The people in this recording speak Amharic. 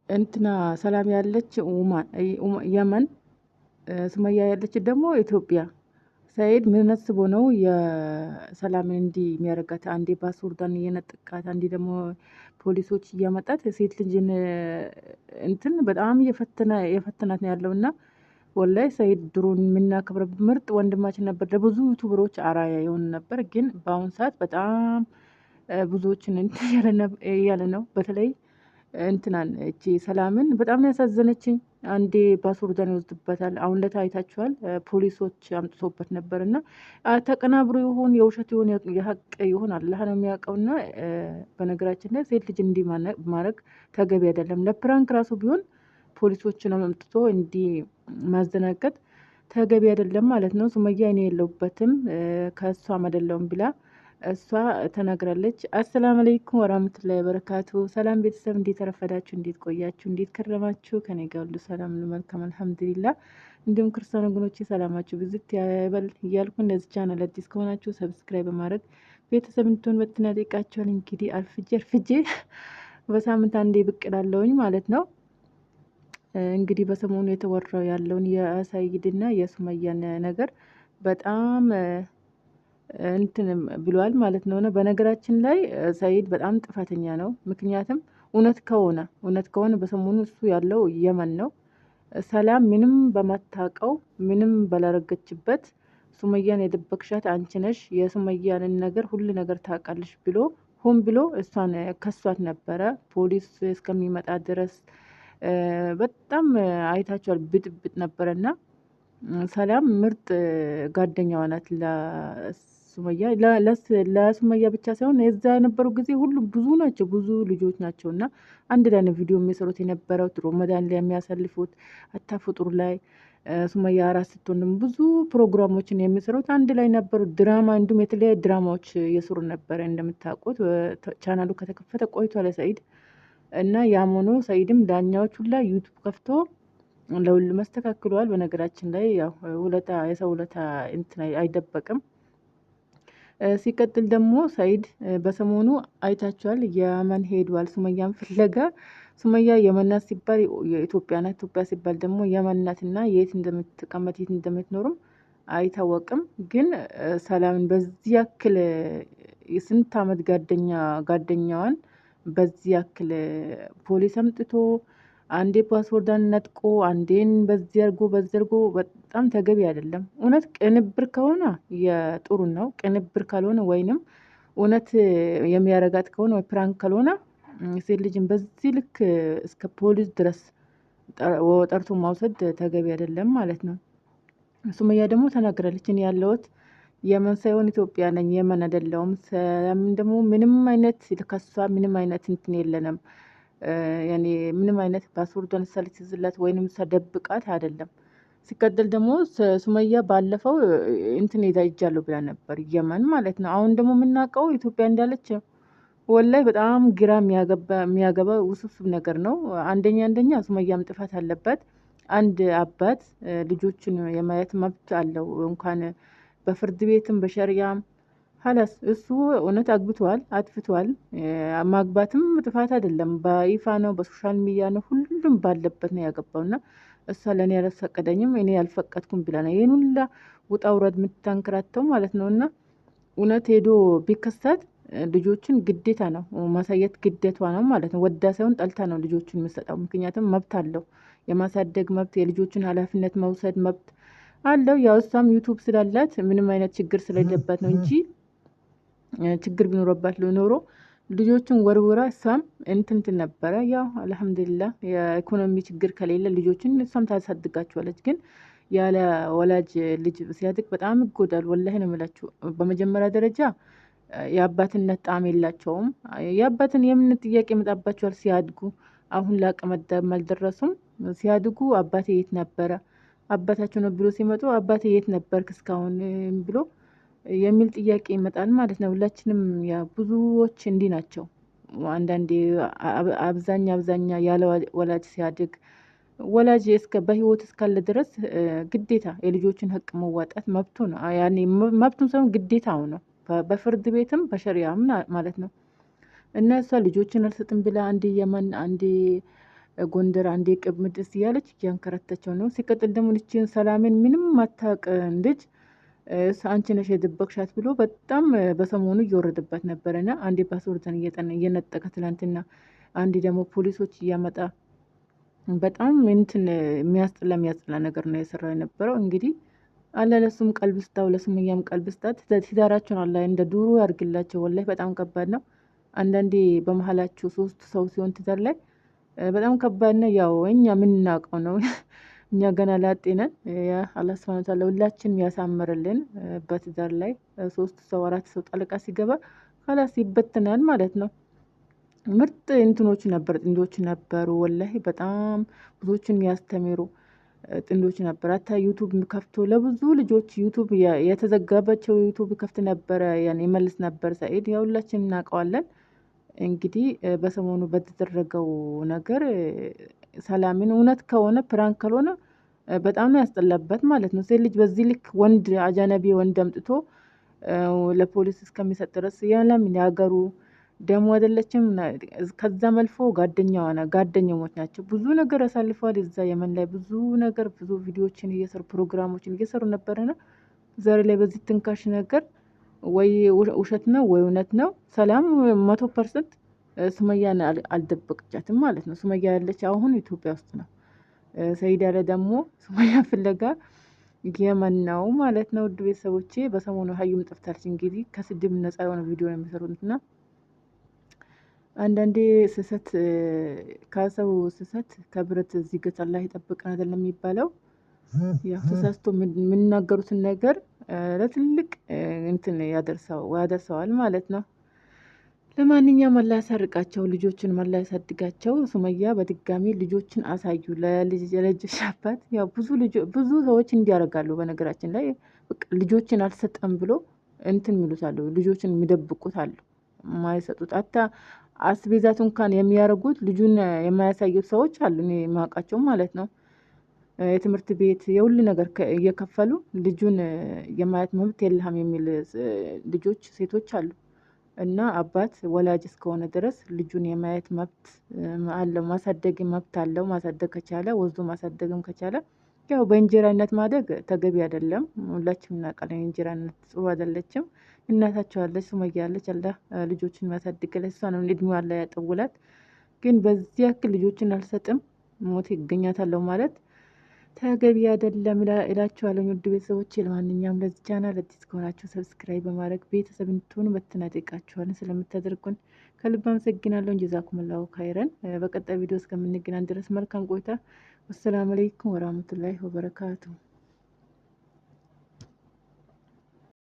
እንትና ሰላም ያለች የመን፣ ሱመያ ያለች ደግሞ ኢትዮጵያ። ሰኢድ ምን አስቦ ነው የሰላምን እንዲህ የሚያደርጋት? አንዴ ፓስፖርቷን እየነጠቃት፣ አንዴ ደግሞ ፖሊሶች እያመጣት ሴት ልጅን እንትን በጣም የፈተናት ነው ያለው። እና ወላይ ሰኢድ ድሮን የምናከብረ ምርጥ ወንድማችን ነበር። ለብዙ ዩቱበሮች አራያ የሆን ነበር። ግን በአሁኑ ሰዓት በጣም ብዙዎችን እንትን እያለ ነው። በተለይ እንትናን እቺ ሰላምን በጣም ነው ያሳዘነችኝ። አንዴ ፓስወርዷን ይወስድበታል። አሁን ለታ አይታችኋል። ፖሊሶች አምጥቶበት ነበር እና ተቀናብሮ ይሆን የውሸት ይሆን የሀቅ ይሆን አላህ ነው የሚያውቀውና በነገራችን ላይ ሴት ልጅ እንዲህ ማድረግ ተገቢ አይደለም። ለፕራንክ ራሱ ቢሆን ፖሊሶችን አምጥቶ እንዲህ ማዘናቀጥ ተገቢ አይደለም ማለት ነው። ሱመያ እኔ የለሁበትም ከእሷም አይደለሁም ብላ እሷ ተናግራለች። አሰላሙ አለይኩም ወራህመቱላሂ ወበረካቱ። ሰላም ቤተሰብ፣ እንዴት ረፈዳችሁ? እንዴት ቆያችሁ? እንዴት ከረማችሁ? ከኔ ጋር ሁሉ ሰላም ነው፣ መልካም አልሐምዱሊላህ። እንዲሁም ክርስቲያን ወገኖቼ ሰላማችሁ ብዝት ያበል እያልኩ እንደዚህ ቻናል አዲስ ከሆናችሁ ሰብስክራይብ በማድረግ ቤተሰብ እንድትሆን በትና ጠይቃችኋል። እንግዲህ አርፍጄ በሳምንት አንዴ ብቅ እላለሁኝ ማለት ነው። እንግዲህ በሰሞኑ የተወራው ያለውን የሰኢድና የሱመያን ነገር በጣም እንትን ብሏል ማለት ነው። በነገራችን ላይ ሰኢድ በጣም ጥፋተኛ ነው። ምክንያቱም እውነት ከሆነ በሰሞኑ እሱ ያለው የመን ነው። ሰላም ምንም በማታቀው ምንም ባላረገችበት ሱመያን የደበቅሻት አንቺ ነሽ፣ የሱመያንን ነገር ሁሉ ነገር ታውቃለሽ ብሎ ሆን ብሎ እሷን ከሷት ነበረ ፖሊስ እስከሚመጣ ድረስ። በጣም አይታችኋል፣ ብጥብጥ ነበረና ሰላም ምርጥ ጓደኛዋ ናት ለሱመያ። ለሱመያ ብቻ ሳይሆን የዛ የነበሩ ጊዜ ሁሉም ብዙ ልጆች ናቸው እና አንድ ላይ ነው ቪዲዮ የሚሰሩት የነበረው። ሮመዳን ላይ የሚያሳልፉት አታፍጡር ላይ ሱመያ አራስ ስትሆንም ብዙ ፕሮግራሞችን የሚሰሩት አንድ ላይ ነበሩ። ድራማ እንዲሁም የተለያዩ ድራማዎች እየሰሩ ነበረ። እንደምታውቁት ቻናሉ ከተከፈተ ቆይቷል ሰኢድ እና ያም ሆኖ ሰኢድም ዳኛዎች ሁላ ዩቱብ ከፍቶ ለሁሉም አስተካክለዋል። በነገራችን ላይ ያው የሰው ውለታ እንትን አይደበቅም። ሲቀጥል ደግሞ ሰኢድ በሰሞኑ አይታችኋል፣ የመን ሄዷል ሱመያን ፍለጋ። ሱመያ የመናት ሲባል የኢትዮጵያ ናት፣ ኢትዮጵያ ሲባል ደግሞ የመናትና የት እንደምትቀመጥ የት እንደምትኖርም አይታወቅም። ግን ሰላምን በዚህ ያክል የስንት አመት ጓደኛዋን በዚህ ያክል ፖሊስ አምጥቶ አንዴ ፓስወርዷን ነጥቆ አንዴን በዚህ አርጎ በጣም ተገቢ አይደለም። እውነት ቅንብር ከሆነ የጥሩ ነው። ቅንብር ካልሆነ ወይንም እውነት የሚያረጋት ከሆነ ወይ ፕራንክ ካልሆነ ሴት ልጅን በዚህ ልክ እስከ ፖሊስ ድረስ ጠርቶ ማውሰድ ተገቢ አይደለም ማለት ነው። ሱመያ ደግሞ ተናግራለች፣ እኔ ያለሁት የመን ሳይሆን ኢትዮጵያ ነኝ፣ የመን አይደለሁም። ሰላምን ደግሞ ምንም አይነት ከሷ ምንም አይነት እንትን የለንም፣ ያኔ ምንም አይነት ፓስወርዷን ሳልትይዝላት ወይንም ሰደብቃት አይደለም። ሲቀጥል ደግሞ ሱመያ ባለፈው እንትን ይጃለሁ ብላ ነበር የመን ማለት ነው። አሁን ደግሞ የምናውቀው ኢትዮጵያ እንዳለች ወላይ በጣም ግራ የሚያገባ ውስብስብ ነገር ነው። አንደኛ ሱመያም ጥፋት አለበት። አንድ አባት ልጆችን የማየት መብት አለው፣ እንኳን በፍርድ ቤትም በሸሪያም ሀላስ እሱ እውነት አግብቷል፣ አጥፍቷል። ማግባትም ጥፋት አይደለም፣ በይፋ ነው፣ በሶሻል ሚዲያ ነው፣ ሁሉም ባለበት ነው ያገባውና እሷ ለእኔ ያልፈቀደኝም እኔ ያልፈቀድኩም ብላ ነው ይህን ሁላ ውጣ ውረድ የምታንከራተው ማለት ነው። እና እውነት ሄዶ ቢከሰት ልጆችን ግዴታ ነው ማሳየት፣ ግዴቷ ነው ማለት ነው። ወዳ ሳይሆን ጠልታ ነው ልጆችን የምሰጠው። ምክንያቱም መብት አለው፣ የማሳደግ መብት፣ የልጆችን ኃላፊነት መውሰድ መብት አለው። ያው እሷም ዩቱብ ስላላት ምንም አይነት ችግር ስለሌለባት ነው እንጂ ችግር ቢኖርባት ኖሮ ልጆችን ወርውራ እሷም እንትን ነበረ። ያው አልሐምዱሊላህ የኢኮኖሚ ችግር ከሌለ ልጆችን እሷም ታሳድጋቸዋለች። ግን ያለ ወላጅ ልጅ ሲያድግ በጣም ይጎዳል። ወላሂ ነው የምላችሁ። በመጀመሪያ ደረጃ የአባትነት ጣዕም የላቸውም። የአባትን የምን ጥያቄ ይመጣባቸዋል ሲያድጉ። አሁን ለአቅመ አዳም አልደረሱም። ሲያድጉ አባቴ የት ነበረ፣ አባታቸው ነው ብሎ ሲመጡ አባቴ የት ነበርክ እስካሁን ብሎ የሚል ጥያቄ ይመጣል ማለት ነው። ሁላችንም ብዙዎች እንዲህ ናቸው። አንዳንዴ አብዛኛ ያለ ወላጅ ሲያድግ ወላጅ በህይወት እስካለ ድረስ ግዴታ የልጆችን ሀቅ መዋጣት መብቱ ነው። ያኔ መብቱን ሳይሆን ግዴታው ነው፣ በፍርድ ቤትም በሸሪያም ማለት ነው። እና እሷ ልጆችን አልሰጥም ብላ አንዴ የመን አንዴ ጎንደር አንዴ ቅምጥስ እያለች እያንከረተቸው ነው። ሲቀጥል ደግሞ ልጅን ሰላምን ምንም ማታቅ ልጅ አንቺ ነሽ የደበቅሻት ብሎ በጣም በሰሞኑ እየወረደባት ነበረና አንዴ ፓስፖርትን እየነጠቀ ትላንትና፣ አንዴ ደግሞ ፖሊሶች እያመጣ በጣም እንትን የሚያስጠላ ነገር ነው የሰራው የነበረው። እንግዲህ አለ ለሱም ቀልብስታው ለሱመያም ቀልብስታት ትዳራቸውን አላ እንደ ዱሮ ያርግላቸው። ወላሂ በጣም ከባድ ነው። አንዳንዴ በመሀላችሁ 3 ሰው ሲሆን ትዳር ላይ በጣም ከባድ ነው። ያው እኛ የምናውቀው ነው። እኛ ገና ላጤ ነን። አላህ ሱብሃነሁ ወተዓላ ሁላችንም ያሳምርልን። በትዳር ላይ 3 ሰው 4 ሰው ጣልቃ ሲገባ ኸላስ ይበትናል ማለት ነው። ምርጥ እንትኖች ነበር ጥንዶች ነበሩ። ወላሂ በጣም ብዙዎችን የሚያስተምሩ ጥንዶች ነበር። አታ ዩቱብ ከፍቶ ለብዙ ልጆች ዩቱብ የተዘጋባቸው ዩቱብ ከፍት ነበረ፣ ያን ይመልስ ነበር ሰኢድ። ያው ሁላችንም እናውቀዋለን። እንግዲህ በሰሞኑ በተደረገው ነገር ሰላምን እውነት ከሆነ ፕራንክ ካልሆነ በጣም ነው ያስጠላበት ማለት ነው። ሴት ልጅ በዚህ ልክ ወንድ አጃነቢ ወንድ አምጥቶ ለፖሊስ እስከሚሰጥ ድረስ ያለምን ያገሩ ደሞ አይደለችም። ከዛም አልፎ ጓደኛሞች ናቸው። ብዙ ነገር አሳልፈዋል። እዛ የመን ላይ ብዙ ነገር ብዙ ቪዲዮዎችን እየሰሩ ፕሮግራሞችን እየሰሩ ነበርና ዛሬ ላይ በዚህ ትንካሽ ነገር ወይ ውሸት ነው ወይ እውነት ነው። ሰላም 100% ሱመያን አልደበቀቻትም ማለት ነው። ሱመያ ያለች አሁን ኢትዮጵያ ውስጥ ነው። ሰኢድ ያለ ደግሞ ሱመያ ፍለጋ የመን ነው ማለት ነው። ውድ ቤተሰቦቼ በሰሞኑ ሀዩም ጠፍታለች። እንግዲህ ከስድብ ነፃ የሆነ ቪዲዮ ነው የሚሰሩትና አንዳንዴ ስህተት ከሰው ስህተት ከብረት ዝገት አላህ ይጠብቀን አይደለም የሚባለው። ያው ተሳስቶ የምናገሩትን ነገር ለትልቅ እንትን ያደርሰዋል ማለት ነው። ለማንኛውም አላህ ያሳርቃቸው፣ ልጆችን አላህ ያሳድጋቸው። ሱመያ በድጋሚ ልጆችን አሳዩ ለልጅሽ አባት። ያው ብዙ ሰዎች እንዲያረጋሉ። በነገራችን ላይ በቃ ልጆችን አልሰጠም ብሎ እንትን የሚሉታሉ፣ ልጆችን የሚደብቁት አሉ፣ የማይሰጡት አታ አስቤዛት እንኳን የሚያረጉት ልጁን የማያሳዩት ሰዎች አሉ፣ እኔ የማውቃቸው ማለት ነው። የትምህርት ቤት የሁሉ ነገር እየከፈሉ ልጁን የማየት መብት የለህም የሚል ልጆች ሴቶች አሉ። እና አባት ወላጅ እስከሆነ ድረስ ልጁን የማየት መብት አለው፣ ማሳደግ መብት አለው። ማሳደግ ከቻለ ወስዶ ማሳደግም ከቻለ ያው በእንጀራነት ማደግ ተገቢ አይደለም። ሁላችንም እናውቃለን። እንጀራነት ጥሩ አይደለችም። እናታቸው አለች፣ ሱመያ አለች። አላህ ልጆችን የሚያሳድግለት እሷንም እድሜዋ አላህ ያጠውላት። ግን በዚህ ያክል ልጆችን አልሰጥም ሞት ይገኛታለሁ ማለት ተገቢ አይደለም እላችኋለሁ። ውድ ቤተሰቦቼ ለማንኛውም ለዚህ ቻናል አዲስ ከሆናችሁ ሰብስክራይብ በማድረግ ቤተሰብ እንድትሆኑ በትህትና እጠይቃችኋለሁ። ስለምታደርጉን ከልብ አመሰግናለሁ። ጀዛኩሙላሁ ኸይረን። በቀጣይ ቪዲዮ እስከምንገናኝ ድረስ መልካም ቆይታ። ወሰላሙ አለይኩም ወራህመቱላሂ ወበረካቱ።